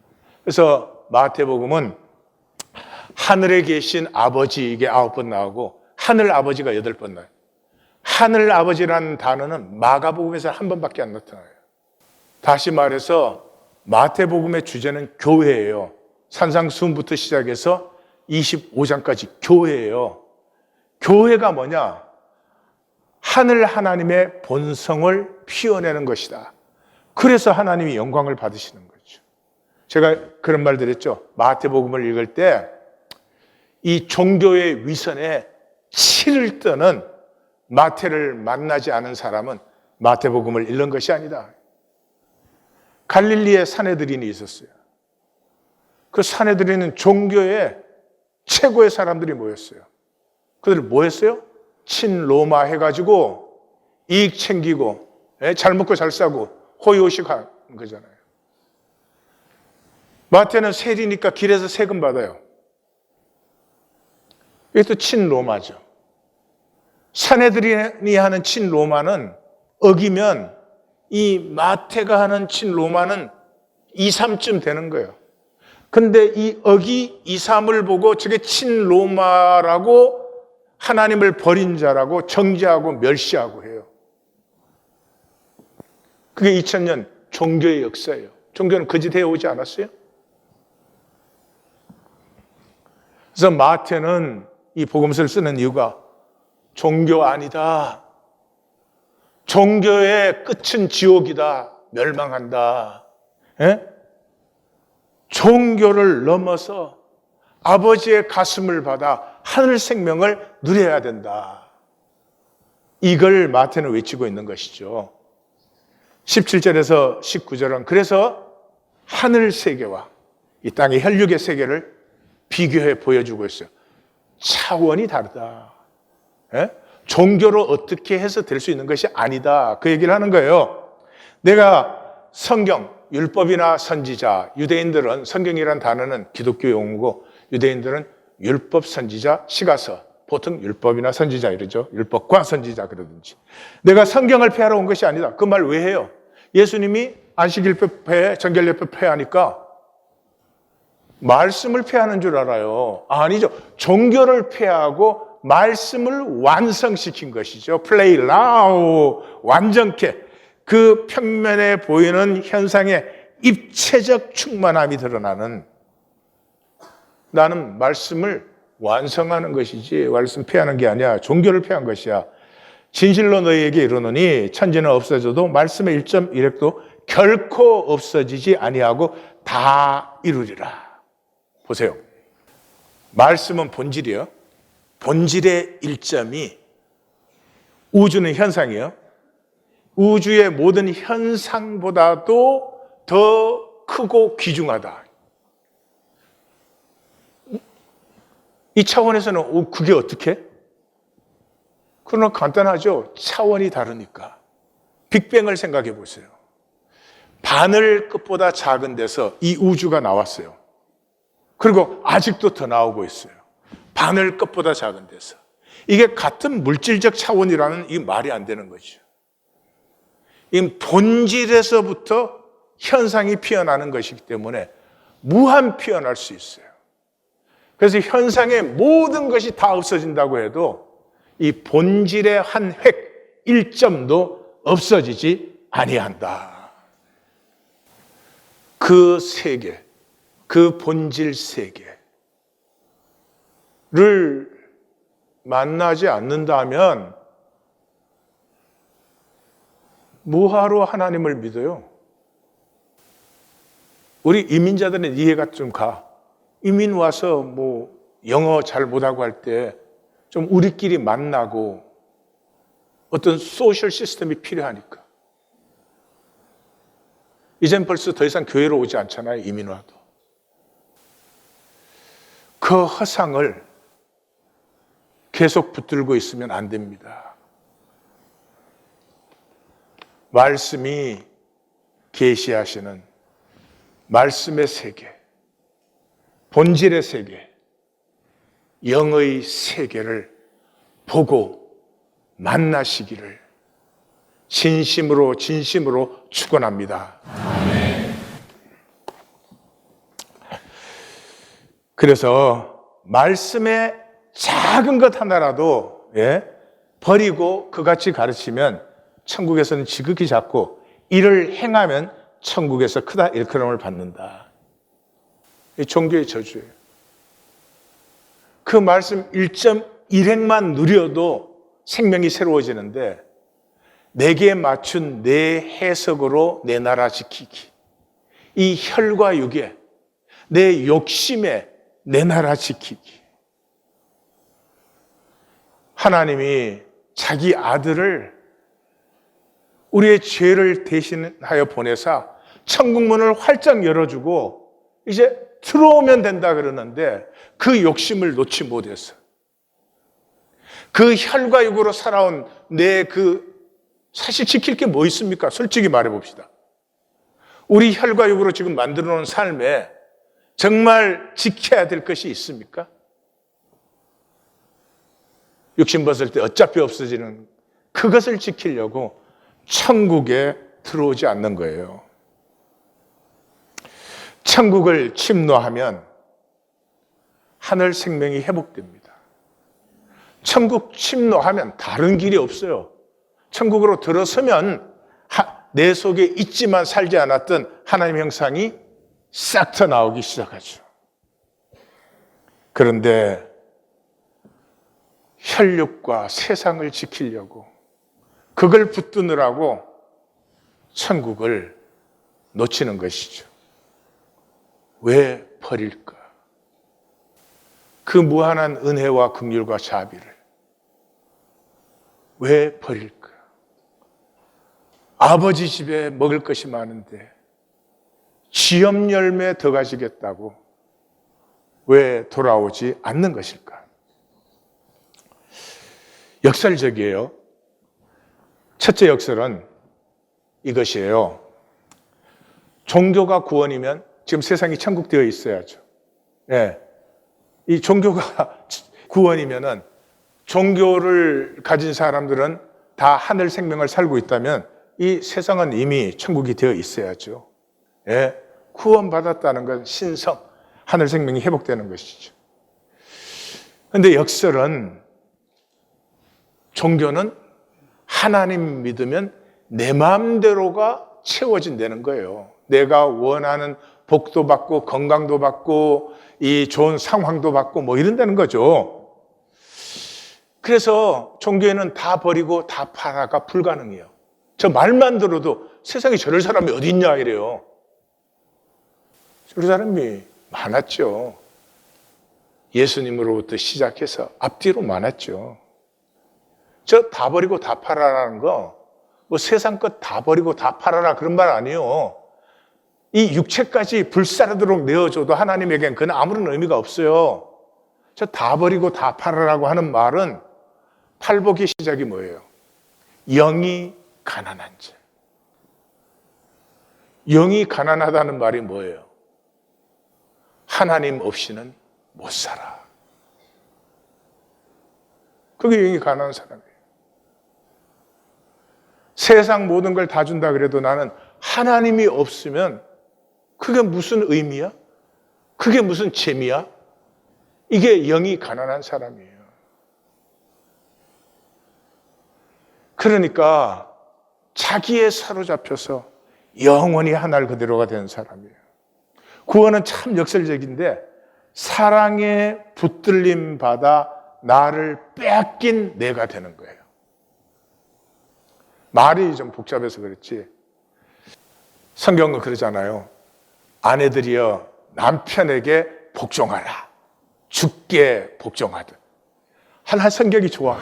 그래서 마태복음은 하늘에 계신 아버지 이게 9번 나오고 하늘 아버지가 8번 나와요. 하늘 아버지라는 단어는 마가복음에서 한 번밖에 안 나타나요. 다시 말해서 마태복음의 주제는 교회예요. 산상수훈부터 시작해서 25장까지 교회예요. 교회가 뭐냐? 하늘 하나님의 본성을 피워내는 것이다. 그래서 하나님이 영광을 받으시는 거죠. 제가 그런 말 드렸죠. 마태복음을 읽을 때 이 종교의 위선에 치를 떠는 마태를 만나지 않은 사람은 마태복음을 읽는 것이 아니다. 갈릴리에 사내들인이 있었어요. 그 사내들인은 종교의 최고의 사람들이 모였어요. 그들 뭐 했어요? 친로마 해가지고 이익 챙기고 잘 먹고 잘 싸고 호의호식한 거잖아요. 마태는 세리니까 길에서 세금 받아요. 이것도 친로마죠. 사내들인이 하는 친로마는 어기면 이 마태가 하는 친로마는 2, 3쯤 되는 거예요. 근데 이 어기 2, 3을 보고 저게 친로마라고 하나님을 버린 자라고 정죄하고 멸시하고 해요. 그게 2000년 종교의 역사예요. 종교는 거짓 해오지 않았어요? 그래서 마태는 이 복음서를 쓰는 이유가 종교 아니다. 종교의 끝은 지옥이다. 멸망한다. 예? 종교를 넘어서 아버지의 가슴을 받아 하늘 생명을 누려야 된다. 이걸 마태는 외치고 있는 것이죠. 17절에서 19절은 그래서 하늘 세계와 이 땅의 혈육의 세계를 비교해 보여주고 있어요. 차원이 다르다. 예? 종교로 어떻게 해서 될 수 있는 것이 아니다. 그 얘기를 하는 거예요. 내가 성경, 율법이나 선지자, 유대인들은 성경이란 단어는 기독교 용어고 유대인들은 율법, 선지자, 시가서, 보통 율법이나 선지자 이러죠. 율법과 선지자 그러든지. 내가 성경을 폐하러 온 것이 아니다. 그 말 왜 해요? 예수님이 안식일법 폐해, 정결례법 폐하니까 말씀을 폐하는 줄 알아요. 아니죠. 종교를 폐하고 말씀을 완성시킨 것이죠. 플레이라우, 완전케. 그 평면에 보이는 현상의 입체적 충만함이 드러나는 나는 말씀을 완성하는 것이지 말씀 폐하는 게 아니야. 종교를 폐한 것이야. 진실로 너희에게 이르노니 천지는 없어져도 말씀의 1.1획도 결코 없어지지 아니하고 다 이루리라. 보세요. 말씀은 본질이에요. 본질의 1점이 우주는 현상이에요. 우주의 모든 현상보다도 더 크고 귀중하다. 이 차원에서는 그게 어떻게? 그러나 간단하죠. 차원이 다르니까. 빅뱅을 생각해 보세요. 바늘 끝보다 작은 데서 이 우주가 나왔어요. 그리고 아직도 더 나오고 있어요. 바늘 끝보다 작은 데서. 이게 같은 물질적 차원이라는 이 말이 안 되는 거죠. 이 본질에서부터 현상이 피어나는 것이기 때문에 무한 피어날 수 있어요. 그래서 현상의 모든 것이 다 없어진다고 해도 이 본질의 한 획, 1점도 없어지지 아니한다. 그 세계, 그 본질 세계를 만나지 않는다면 뭐하러 하나님을 믿어요? 우리 이민자들은 이해가 좀 가. 이민 와서 뭐 영어 잘 못하고 할 때 좀 우리끼리 만나고 어떤 소셜 시스템이 필요하니까. 이젠 벌써 더 이상 교회로 오지 않잖아요, 이민 와도. 그 허상을 계속 붙들고 있으면 안 됩니다. 말씀이 계시하시는 말씀의 세계, 본질의 세계, 영의 세계를 보고 만나시기를 진심으로 축원합니다. 그래서 말씀의 작은 것 하나라도 버리고 그같이 가르치면 천국에서는 지극히 작고 이를 행하면 천국에서 크다 일컬음을 받는다. 이 종교의 저주예요. 그 말씀 1.1행만 누려도 생명이 새로워지는데 내게 맞춘 내 해석으로 내 나라 지키기. 이 혈과 육에 내 욕심에 내 나라 지키기. 하나님이 자기 아들을 우리의 죄를 대신하여 보내사 천국문을 활짝 열어주고 이제 들어오면 된다 그러는데 그 욕심을 놓지 못해서 그 혈과 육으로 살아온 내 사실 지킬 게 뭐 있습니까? 솔직히 말해봅시다. 우리 혈과 육으로 지금 만들어 놓은 삶에 정말 지켜야 될 것이 있습니까? 욕심 벗을 때 어차피 없어지는 그것을 지키려고 천국에 들어오지 않는 거예요. 천국을 침노하면 하늘 생명이 회복됩니다. 천국 침노하면 다른 길이 없어요. 천국으로 들어서면 내 속에 있지만 살지 않았던 하나님의 형상이 싹 터 나오기 시작하죠. 그런데 혈육과 세상을 지키려고 그걸 붙드느라고 천국을 놓치는 것이죠. 왜 버릴까? 그 무한한 은혜와 긍휼과 자비를 왜 버릴까? 아버지 집에 먹을 것이 많은데 지엄 열매 더 가지겠다고 왜 돌아오지 않는 것일까? 역설적이에요. 첫째 역설은 이것이에요. 종교가 구원이면 지금 세상이 천국 되어 있어야죠. 예. 이 종교가 구원이면은 종교를 가진 사람들은 다 하늘 생명을 살고 있다면 이 세상은 이미 천국이 되어 있어야죠. 예. 구원받았다는 건 신성, 하늘 생명이 회복되는 것이죠. 그런데 역설은 종교는 하나님 믿으면 내 마음대로가 채워진다는 거예요. 내가 원하는 복도 받고 건강도 받고 이 좋은 상황도 받고 뭐 이런다는 거죠. 그래서 종교에는 다 버리고 다 팔아가 불가능해요. 저 말만 들어도 세상에 저럴 사람이 어디 있냐 이래요. 저럴 사람이 많았죠. 예수님으로부터 시작해서 앞뒤로 많았죠. 저 다 버리고 다 팔아라는 거, 뭐 세상 것 다 버리고 다 팔아라 그런 말 아니에요. 이 육체까지 불사르도록 내어줘도 하나님에겐 그건 아무런 의미가 없어요. 저 다 버리고 다 팔아라고 하는 말은 팔복의 시작이 뭐예요? 영이 가난한 자. 영이 가난하다는 말이 뭐예요? 하나님 없이는 못 살아. 그게 영이 가난한 사람이에요. 세상 모든 걸 다 준다 그래도 나는 하나님이 없으면 그게 무슨 의미야? 그게 무슨 재미야? 이게 영이 가난한 사람이에요. 그러니까 자기에 사로잡혀서 영원히 하늘 그대로가 된 사람이에요. 구원은 참 역설적인데 사랑에 붙들림 받아 나를 뺏긴 내가 되는 거예요. 말이 좀 복잡해서 그렇지 성경은 그러잖아요. 아내들이여 남편에게 복종하라. 죽게 복종하듯. 하나 성격이 좋아.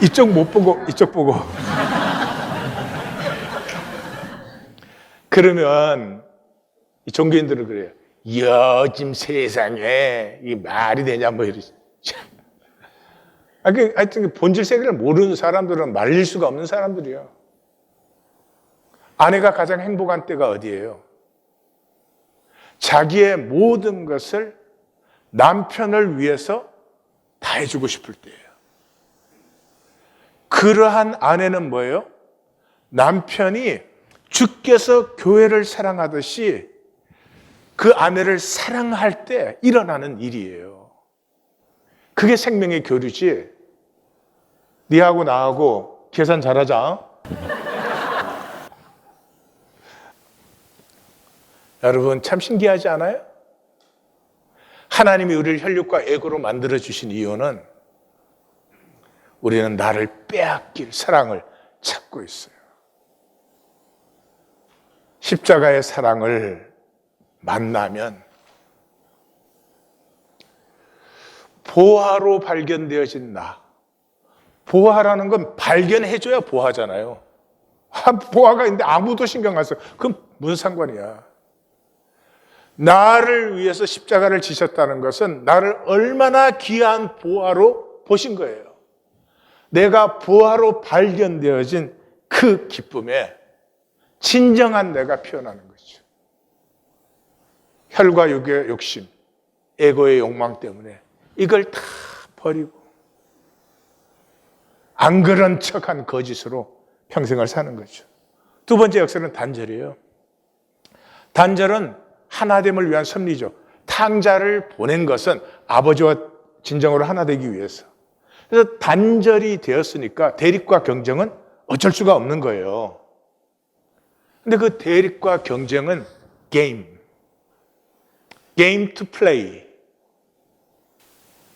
이쪽 못 보고 이쪽 보고. 그러면 이 종교인들은 그래요. 요즘 세상에 이 말이 되냐 뭐 이러지. 하여튼 본질 세계를 모르는 사람들은 말릴 수가 없는 사람들이에요. 아내가 가장 행복한 때가 어디예요? 자기의 모든 것을 남편을 위해서 다 해주고 싶을 때예요. 그러한 아내는 뭐예요? 남편이 주께서 교회를 사랑하듯이 그 아내를 사랑할 때 일어나는 일이에요. 그게 생명의 교류지. 니하고 나하고 계산 잘하자. 여러분 참 신기하지 않아요? 하나님이 우리를 혈육과 에고로 만들어주신 이유는 우리는 나를 빼앗길 사랑을 찾고 있어요. 십자가의 사랑을 만나면 보화로 발견되어진 나. 보화라는 건 발견해줘야 보화잖아요. 보화가 있는데 아무도 신경 안 써. 그럼 무슨 상관이야. 나를 위해서 십자가를 지셨다는 것은 나를 얼마나 귀한 보화로 보신 거예요. 내가 보화로 발견되어진 그 기쁨에 진정한 내가 피어나는 거죠. 혈과 육의 욕심, 에고의 욕망 때문에 이걸 다 버리고 안 그런 척한 거짓으로 평생을 사는 거죠. 두 번째 역설은 단절이에요. 단절은 하나됨을 위한 섭리죠. 탕자를 보낸 것은 아버지와 진정으로 하나 되기 위해서. 그래서 단절이 되었으니까 대립과 경쟁은 어쩔 수가 없는 거예요. 근데 그 대립과 경쟁은 게임 to play.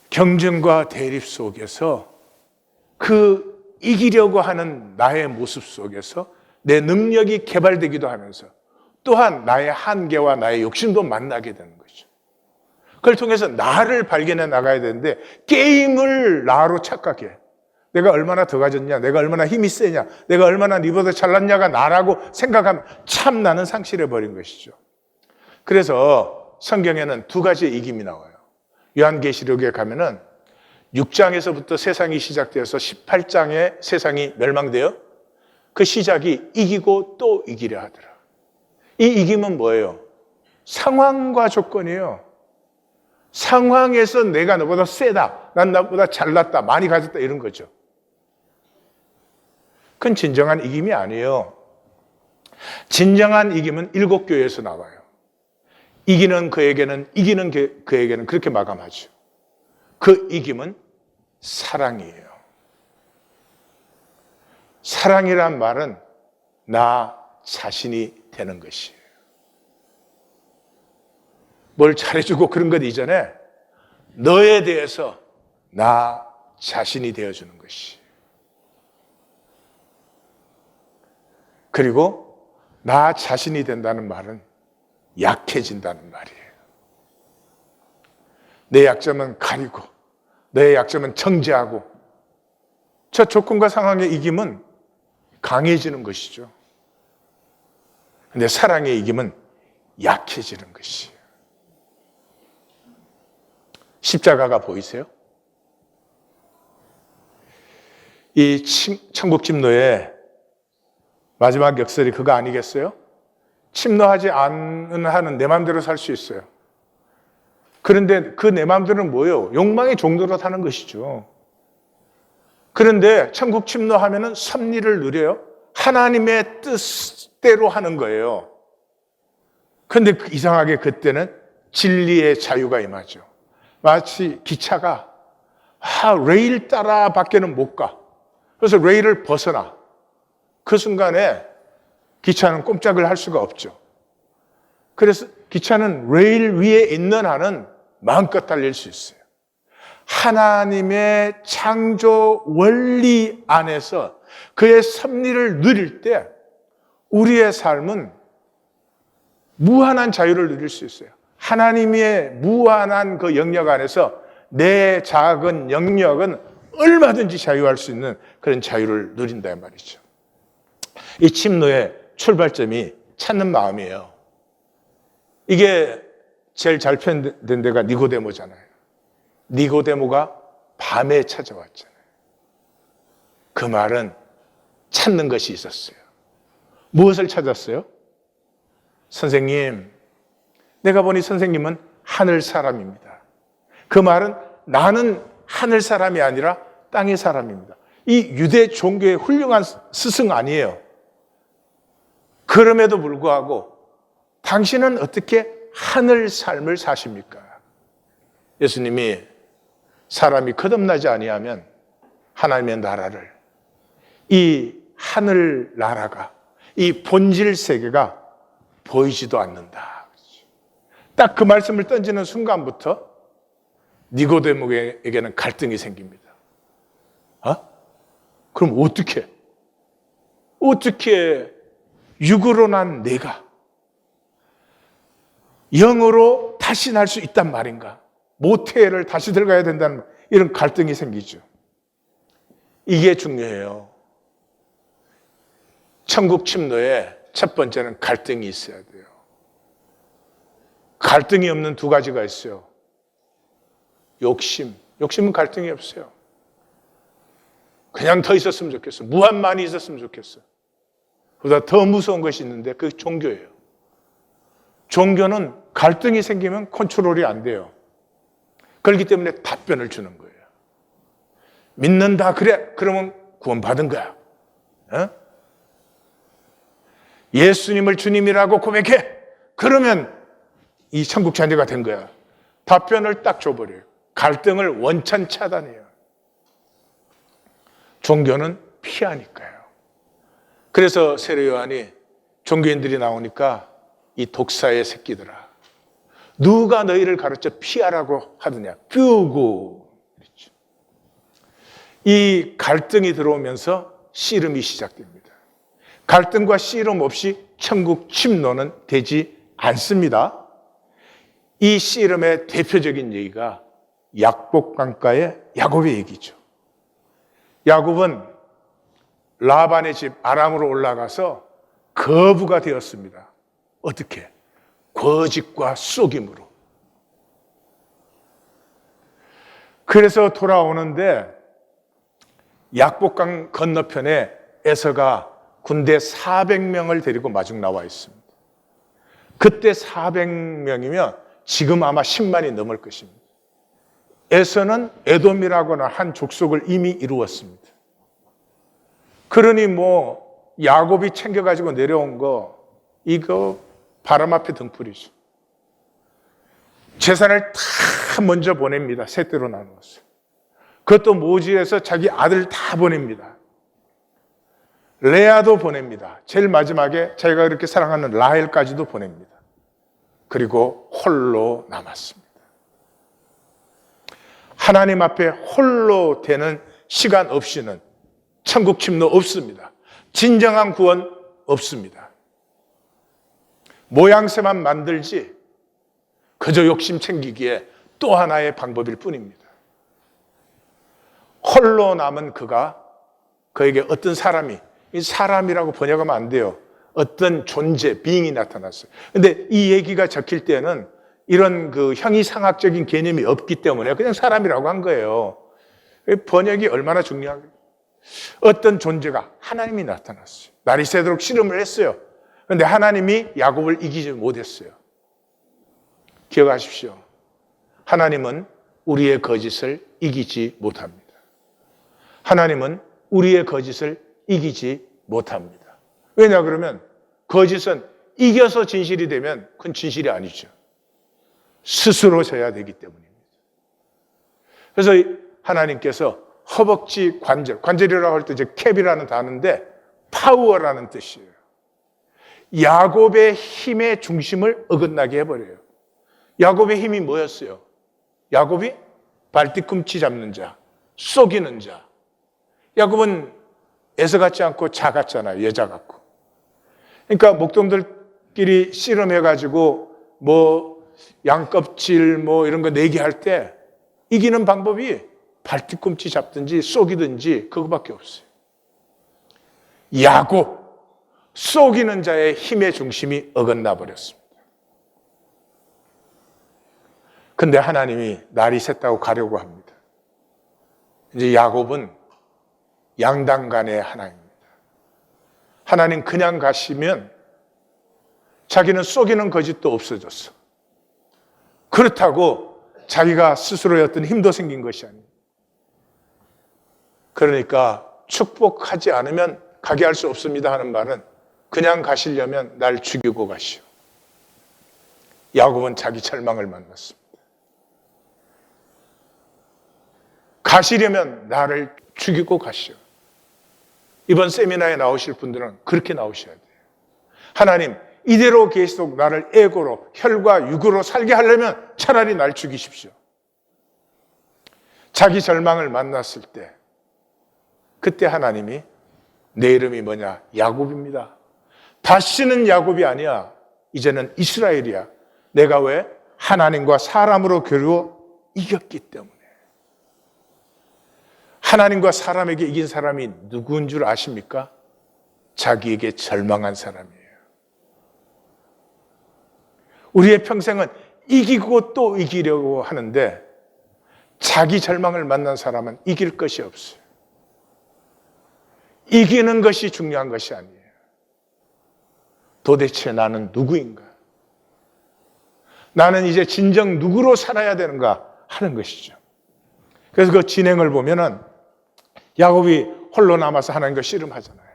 경쟁과 대립 속에서 그 이기려고 하는 나의 모습 속에서 내 능력이 개발되기도 하면서 또한 나의 한계와 나의 욕심도 만나게 되는 거죠. 그걸 통해서 나를 발견해 나가야 되는데 게임을 나로 착각해. 내가 얼마나 더 가졌냐, 내가 얼마나 힘이 세냐, 내가 얼마나 니보다 잘났냐가 나라고 생각하면 참 나는 상실해버린 것이죠. 그래서 성경에는 두 가지의 이김이 나와요. 요한계시록에 가면은 6장에서부터 세상이 시작되어서 18장에 세상이 멸망돼요. 그 시작이 이기고 또 이기려 하더라. 이 이김은 뭐예요? 상황과 조건이에요. 상황에서 내가 너보다 세다, 난 나보다 잘났다, 많이 가졌다 이런 거죠. 그건 진정한 이김이 아니에요. 진정한 이김은 7교회에서 나와요. 이기는 그에게는, 이기는 그에게는 그렇게 마감하죠. 그 이김은 사랑이에요. 사랑이란 말은 나 자신이 되는 것이에요. 뭘 잘해주고 그런 것 이전에 너에 대해서 나 자신이 되어주는 것이. 그리고 나 자신이 된다는 말은 약해진다는 말이에요. 내 약점은 가리고 내 약점은 정죄하고 저 조건과 상황의 이김은 강해지는 것이죠. 근데 사랑의 이김은 약해지는 것이에요. 십자가가 보이세요? 이 천국 침노의 마지막 역설이 그거 아니겠어요? 침노하지 않는 한은 내 마음대로 살 수 있어요. 그런데 그 내 마음대로는 뭐예요? 욕망의 종로로 사는 것이죠. 그런데 천국 침노하면은 섭리를 누려요. 하나님의 뜻대로 하는 거예요. 그런데 이상하게 그때는 진리의 자유가 임하죠. 마치 기차가 레일 따라 밖에는 못 가. 그래서 레일을 벗어나. 그 순간에 기차는 꼼짝을 할 수가 없죠. 그래서 기차는 레일 위에 있는 한은 마음껏 달릴 수 있어요. 하나님의 창조 원리 안에서 그의 섭리를 누릴 때 우리의 삶은 무한한 자유를 누릴 수 있어요. 하나님의 무한한 그 영역 안에서 내 작은 영역은 얼마든지 자유할 수 있는 그런 자유를 누린다 말이죠. 이 침노의 출발점이 찾는 마음이에요. 이게 제일 잘 표현된 데가 니고데모잖아요. 니고데모가 밤에 찾아왔잖아요. 그 말은 찾는 것이 있었어요. 무엇을 찾았어요? 선생님, 내가 보니 선생님은 하늘 사람입니다. 그 말은 나는 하늘 사람이 아니라 땅의 사람입니다. 이 유대 종교의 훌륭한 스승 아니에요. 그럼에도 불구하고 당신은 어떻게 하늘 삶을 사십니까? 예수님이 사람이 거듭나지 아니하면 하나님의 나라를, 이 하늘 나라가, 이 본질 세계가 보이지도 않는다. 딱 그 말씀을 던지는 순간부터 니고데모에게는 갈등이 생깁니다. 그럼 어떻게 육으로 난 내가 영으로 다시 날 수 있단 말인가? 모태를 다시 들어가야 된다는 이런 갈등이 생기죠. 이게 중요해요. 천국 침노의 첫 번째는 갈등이 있어야 돼요. 갈등이 없는 두 가지가 있어요. 욕심은 갈등이 없어요. 그냥 더 있었으면 좋겠어. 무한만이 있었으면 좋겠어. 그보다 더 무서운 것이 있는데 그게 종교예요. 종교는 갈등이 생기면 컨트롤이 안 돼요. 그렇기 때문에 답변을 주는 거예요. 믿는다, 그래. 그러면 구원받은 거야. 예수님을 주님이라고 고백해. 그러면 이 천국 자녀가 된 거야. 답변을 딱 줘버려요. 갈등을 원천 차단해요. 종교는 피하니까요. 그래서 세례 요한이 종교인들이 나오니까 이 독사의 새끼들아, 누가 너희를 가르쳐 피하라고 하더냐. 뾰고. 이 갈등이 들어오면서 씨름이 시작됩니다. 갈등과 씨름 없이 천국 침노는 되지 않습니다. 이 씨름의 대표적인 얘기가 약복강가의 야곱의 얘기죠. 야곱은 라반의 집 아람으로 올라가서 거부가 되었습니다. 어떻게? 거짓과 속임으로. 그래서 돌아오는데 약복강 건너편에 에서가 군대 400명을 데리고 마중 나와 있습니다. 그때 400명이면 지금 아마 10만이 넘을 것입니다. 에서는 에돔이라고나 한 족속을 이미 이루었습니다. 그러니 뭐 야곱이 챙겨가지고 내려온 거 이거 바람 앞에 등불이죠. 재산을 다 먼저 보냅니다. 셋대로 나누었어요. 그것도 모지에서 자기 아들 다 보냅니다. 레아도 보냅니다. 제일 마지막에 자기가 그렇게 사랑하는 라헬까지도 보냅니다. 그리고 홀로 남았습니다. 하나님 앞에 홀로 되는 시간 없이는 천국 침노 없습니다. 진정한 구원 없습니다. 모양새만 만들지 그저 욕심 챙기기에 또 하나의 방법일 뿐입니다. 홀로 남은 그에게 어떤 사람이, 이 사람이라고 번역하면 안 돼요. 어떤 존재, 빙이 나타났어요. 근데 이 얘기가 적힐 때는 이런 그 형이상학적인 개념이 없기 때문에 그냥 사람이라고 한 거예요. 번역이 얼마나 중요하게요. 어떤 존재가, 하나님이 나타났어요. 날이 새도록 씨름을 했어요. 그런데 하나님이 야곱을 이기지 못했어요. 기억하십시오. 하나님은 우리의 거짓을 이기지 못합니다. 하나님은 우리의 거짓을 이기지 못합니다. 왜냐 그러면 거짓은 이겨서 진실이 되면 그건 진실이 아니죠. 스스로 져야 되기 때문입니다. 그래서 하나님께서 허벅지 관절이라고 할 때 이제 캡이라는 단어인데 파워라는 뜻이에요. 야곱의 힘의 중심을 어긋나게 해버려요. 야곱의 힘이 뭐였어요? 야곱이 발뒤꿈치 잡는 자, 속이는 자. 야곱은 에서 같지 않고 자 같잖아요. 여자 같고. 그러니까 목동들끼리 씨름해가지고 뭐 양껍질 뭐 이런 거 내기 할 때 이기는 방법이 발뒤꿈치 잡든지 속이든지 그거밖에 없어요. 야곱, 속이는 자의 힘의 중심이 어긋나 버렸습니다. 근데 하나님이 날이 샜다고 가려고 합니다. 이제 야곱은 양당간의 하나님입니다. 하나님 그냥 가시면 자기는 속이는 거짓도 없어졌어. 그렇다고 자기가 스스로의 어떤 힘도 생긴 것이 아닙니다. 그러니까 축복하지 않으면 가게 할 수 없습니다 하는 말은 그냥 가시려면 날 죽이고 가시오. 야곱은 자기 절망을 만났습니다. 가시려면 나를 죽이고 가시오. 이번 세미나에 나오실 분들은 그렇게 나오셔야 돼요. 하나님, 이대로 계속 나를 에고로, 혈과 육으로 살게 하려면 차라리 날 죽이십시오. 자기 절망을 만났을 때, 그때 하나님이 내 이름이 뭐냐? 야곱입니다. 다시는 야곱이 아니야. 이제는 이스라엘이야. 내가 왜? 하나님과 사람으로 겨루어 이겼기 때문에. 하나님과 사람에게 이긴 사람이 누구인 줄 아십니까? 자기에게 절망한 사람이에요. 우리의 평생은 이기고 또 이기려고 하는데 자기 절망을 만난 사람은 이길 것이 없어요. 이기는 것이 중요한 것이 아니에요. 도대체 나는 누구인가? 나는 이제 진정 누구로 살아야 되는가 하는 것이죠. 그래서 그 진행을 보면은 야곱이 홀로 남아서 하나님과 씨름하잖아요.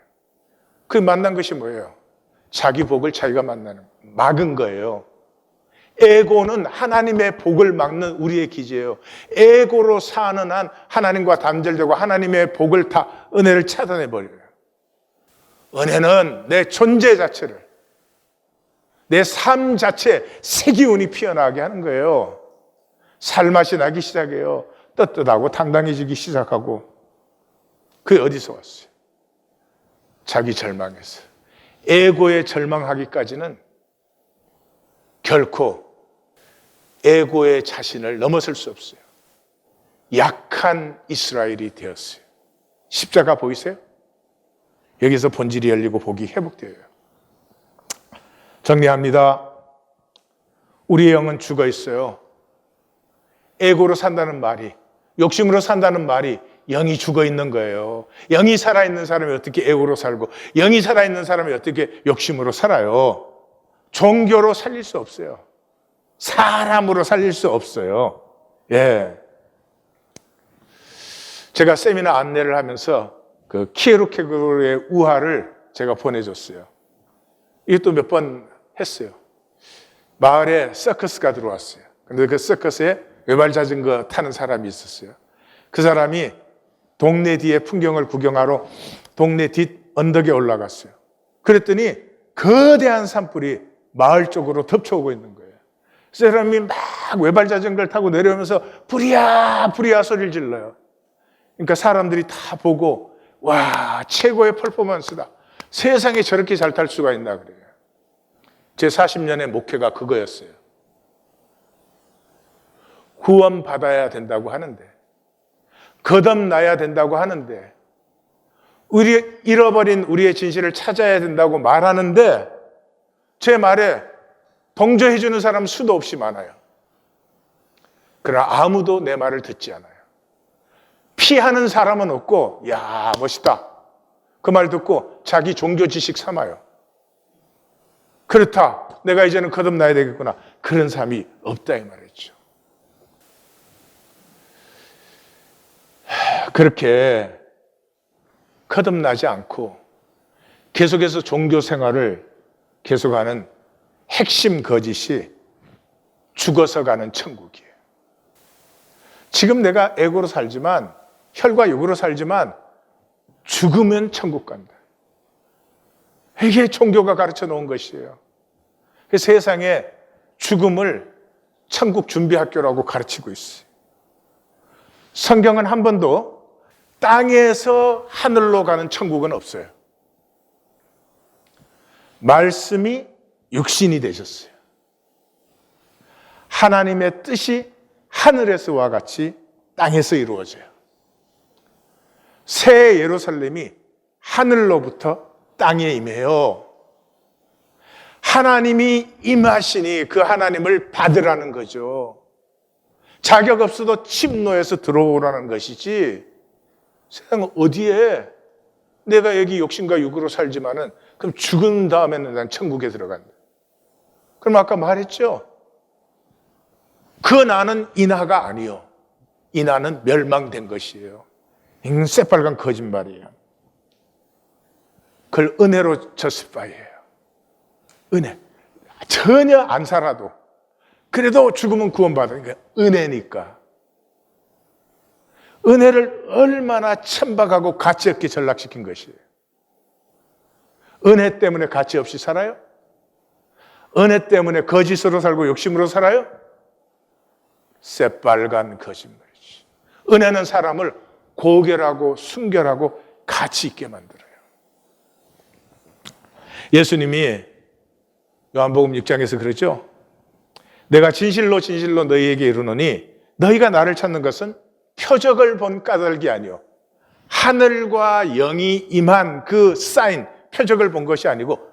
그 만난 것이 뭐예요? 자기 복을 자기가 막은 거예요. 에고는 하나님의 복을 막는 우리의 기제예요. 에고로 사는 한 하나님과 단절되고 하나님의 복을 다 은혜를 차단해버려요. 은혜는 내 존재 자체를, 내 삶 자체에 새 기운이 피어나게 하는 거예요. 살맛이 나기 시작해요. 떳떳하고 당당해지기 시작하고. 그게 어디서 왔어요? 자기 절망에서. 에고에 절망하기까지는 결코 에고의 자신을 넘어설 수 없어요. 약한 이스라엘이 되었어요. 십자가 보이세요? 여기서 본질이 열리고 복이 회복되어요. 정리합니다. 우리의 영은 죽어 있어요. 에고로 산다는 말이, 욕심으로 산다는 말이 영이 죽어 있는 거예요. 영이 살아있는 사람이 어떻게 에고로 살고, 영이 살아있는 사람이 어떻게 욕심으로 살아요? 종교로 살릴 수 없어요. 사람으로 살릴 수 없어요. 예. 제가 세미나 안내를 하면서 그 키에르케고르의 우화를 제가 보내줬어요. 이것도 몇 번 했어요. 마을에 서커스가 들어왔어요. 근데 그 서커스에 외발 자전거 타는 사람이 있었어요. 그 사람이 동네 뒤의 풍경을 구경하러 동네 뒷 언덕에 올라갔어요. 그랬더니 거대한 산불이 마을 쪽으로 덮쳐오고 있는 거예요. 그 사람이 막 외발 자전거를 타고 내려오면서 불이야 불이야 소리를 질러요. 그러니까 사람들이 다 보고 와, 최고의 퍼포먼스다. 세상에 저렇게 잘 탈 수가 있나 그래요. 제 40년의 목회가 그거였어요. 구원받아야 된다고 하는데, 거듭나야 된다고 하는데, 잃어버린 우리의 진실을 찾아야 된다고 말하는데 제 말에 동조해 주는 사람 수도 없이 많아요. 그러나 아무도 내 말을 듣지 않아요. 피하는 사람은 없고, 야, 멋있다. 그 말 듣고 자기 종교 지식 삼아요. 그렇다. 내가 이제는 거듭나야 되겠구나. 그런 사람이 없다 이 말이죠. 그렇게 거듭나지 않고 계속해서 종교 생활을 계속하는 핵심 거짓이 죽어서 가는 천국이에요. 지금 내가 에고로 살지만, 혈과 육으로 살지만 죽으면 천국 간다. 이게 종교가 가르쳐 놓은 것이에요. 세상에 죽음을 천국 준비학교라고 가르치고 있어요. 성경은 한 번도 땅에서 하늘로 가는 천국은 없어요. 말씀이 육신이 되셨어요. 하나님의 뜻이 하늘에서와 같이 땅에서 이루어져요. 새 예루살렘이 하늘로부터 땅에 임해요. 하나님이 임하시니 그 하나님을 받으라는 거죠. 자격 없어도 침노해서 들어오라는 것이지, 세상 어디에 내가 여기 욕심과 육으로 살지만은 그럼 죽은 다음에는 난 천국에 들어간다. 그럼 아까 말했죠. 그 나는 인하가 아니요. 이 나는 멸망된 것이에요. 새빨간 거짓말이에요. 그걸 은혜로 저스파이예요. 은혜. 전혀 안 살아도 그래도 죽으면 구원받으니까 은혜니까. 은혜를 얼마나 천박하고 가치 없게 전락시킨 것이에요. 은혜 때문에 가치 없이 살아요? 은혜 때문에 거짓으로 살고 욕심으로 살아요? 새빨간 거짓말이지. 은혜는 사람을 고결하고 순결하고 가치 있게 만들어요. 예수님이 요한복음 6장에서 그러죠. 내가 진실로 진실로 너희에게 이르노니 너희가 나를 찾는 것은 표적을 본 까닭이 아니요 하늘과 영이 임한 그 사인, 표적을 본 것이 아니고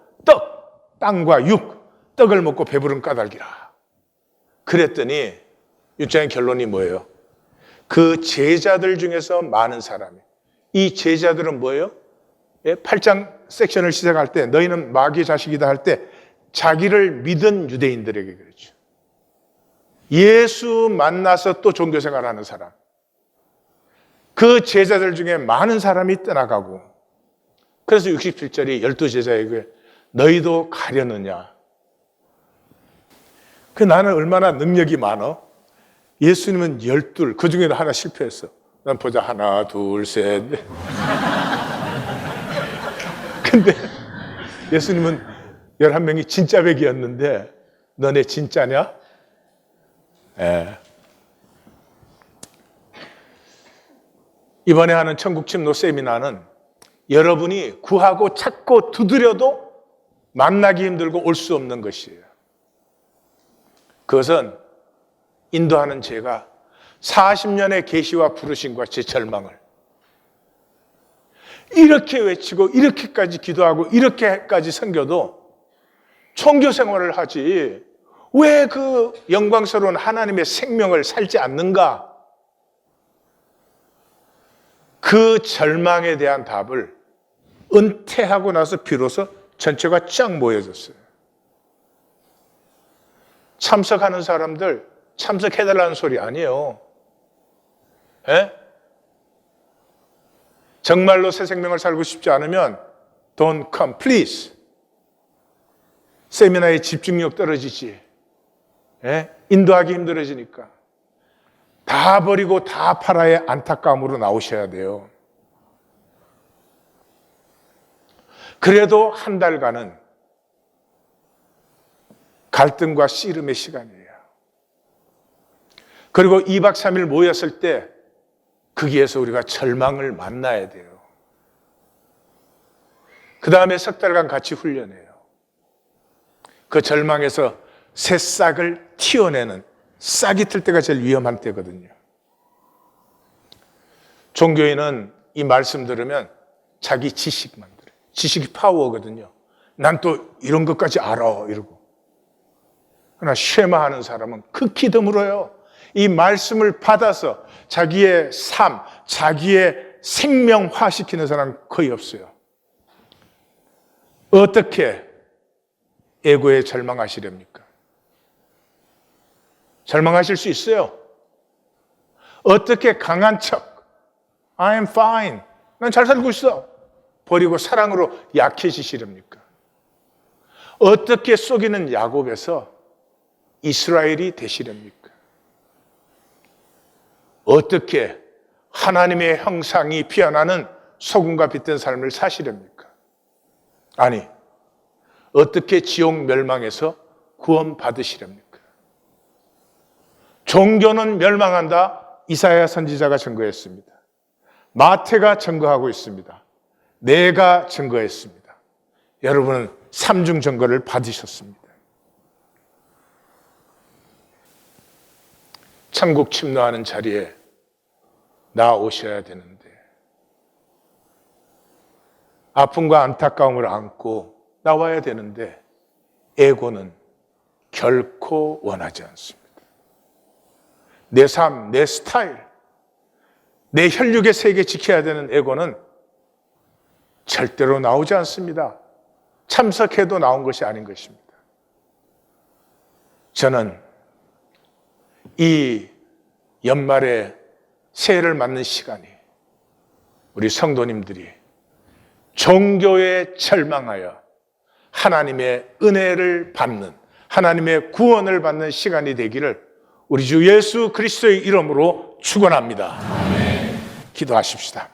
땅과 떡을 먹고 배부른 까닭이라. 그랬더니 6장의 결론이 뭐예요? 그 제자들 중에서 많은 사람이, 이 제자들은 뭐예요? 8장 섹션을 시작할 때 너희는 마귀의 자식이다 할 때 자기를 믿은 유대인들에게 그랬죠. 예수 만나서 또 종교생활하는 사람, 그 제자들 중에 많은 사람이 떠나가고, 그래서 67절이 12제자에게 너희도 가려느냐. 나는 얼마나 능력이 많아? 예수님은 12, 그 중에는 하나 실패했어. 난 보자, 하나, 둘, 셋. 근데 예수님은 11명이 진짜 백이었는데 너네 진짜냐? 예. 이번에 하는 천국 침노 세미나는 여러분이 구하고 찾고 두드려도 만나기 힘들고 올 수 없는 것이에요. 그것은 인도하는 제가 40년의 계시와 부르심과 제 절망을 이렇게 외치고 이렇게까지 기도하고 이렇게까지 섬겨도 종교 생활을 하지 왜 그 영광스러운 하나님의 생명을 살지 않는가? 그 절망에 대한 답을 은퇴하고 나서 비로소 전체가 쫙 모여졌어요. 참석하는 사람들 참석해달라는 소리 아니에요. 에? 정말로 새 생명을 살고 싶지 않으면 Don't come, please. 세미나의 집중력 떨어지지. 에? 인도하기 힘들어지니까. 다 버리고 다 팔아야 안타까움으로 나오셔야 돼요. 그래도 한 달간은 갈등과 씨름의 시간이에요. 그리고 2박 3일 모였을 때 거기에서 우리가 절망을 만나야 돼요. 그 다음에 석 달간 같이 훈련해요. 그 절망에서 새싹을 튀어내는, 싹이 틀 때가 제일 위험한 때거든요. 종교인은 이 말씀 들으면 자기 지식만 들어요. 지식이 파워거든요. 난 또 이런 것까지 알아 이러고. 그러나 쉐마하는 사람은 극히 드물어요. 이 말씀을 받아서 자기의 삶, 자기의 생명화시키는 사람은 거의 없어요. 어떻게 에고에 절망하시렵니까? 절망하실 수 있어요. 어떻게 강한 척, I am fine, 난 잘 살고 있어, 버리고 사랑으로 약해지시렵니까? 어떻게 속이는 야곱에서 이스라엘이 되시렵니까? 어떻게 하나님의 형상이 피어나는 소금과 빛된 삶을 사시렵니까? 아니, 어떻게 지옥 멸망에서 구원 받으시렵니까? 종교는 멸망한다. 이사야 선지자가 증거했습니다. 마태가 증거하고 있습니다. 내가 증거했습니다. 여러분은 삼중 증거를 받으셨습니다. 천국 침노하는 자리에 나오셔야 되는데 아픔과 안타까움을 안고 나와야 되는데 에고는 결코 원하지 않습니다. 내 삶, 내 스타일, 내 혈육의 세계 지켜야 되는 에고는 절대로 나오지 않습니다. 참석해도 나온 것이 아닌 것입니다. 저는 이 연말에 새해를 맞는 시간이 우리 성도님들이 종교에 절망하여 하나님의 은혜를 받는, 하나님의 구원을 받는 시간이 되기를 우리 주 예수 그리스도의 이름으로 축원합니다. 아멘. 기도하십시다.